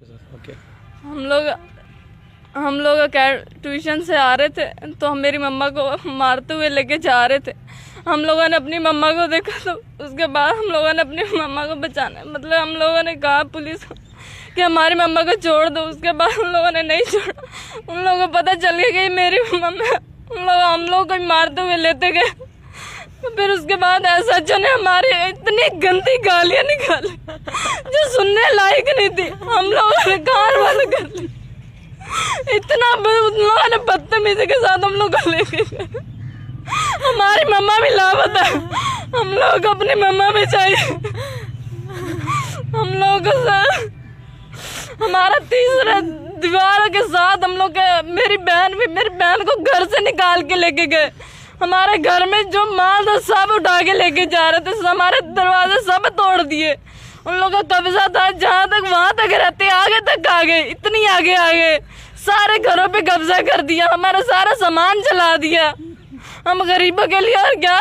Okay. हम लोग tuition से आ रहे थे तो हम मेरी मम्मा को मारते हुए लेके जा रहे थे। हम लोगों ने अपनी मम्मा को देखा तो उसके बाद हम लोगों ने अपनी मम्मा को बचाना मतलब हम लोगों ने कहा पुलिस को कि हमारी मम्मा को छोड़ दो। उसके बाद उन लोगों ने नहीं छोड़ा। उन लोगों को पता चल गया कि मेरी मम्मा हम लोग को मारते हुए लेते गए। फिर उसके बाद एसएचओ ने हमारी इतनी गंदी गालियां निकाली जो सुनने लायक नहीं थी। हम लोगों ने कार वाले कर ली। इतना उन लोगों ने बदतमीजी के साथ हम लोग को लेके गए। हमारी मम्मा भी लापता है। हम लोग को अपनी मम्मा भी चाहिए। हम लोग हमारा तीसरा दीवार के साथ हम लोग मेरी बहन को घर से निकाल के लेके गए। हमारे घर में जो माल था सब उठा के लेके जा रहे थे। हमारे दरवाजे सब तोड़ दिए। उन लोगों का कब्जा था जहाँ तक वहां तक रहते, आगे तक आ गए, इतनी आगे आ गए। सारे घरों पे कब्जा कर दिया, हमारा सारा सामान जला दिया। हम गरीबों के लिए और क्या।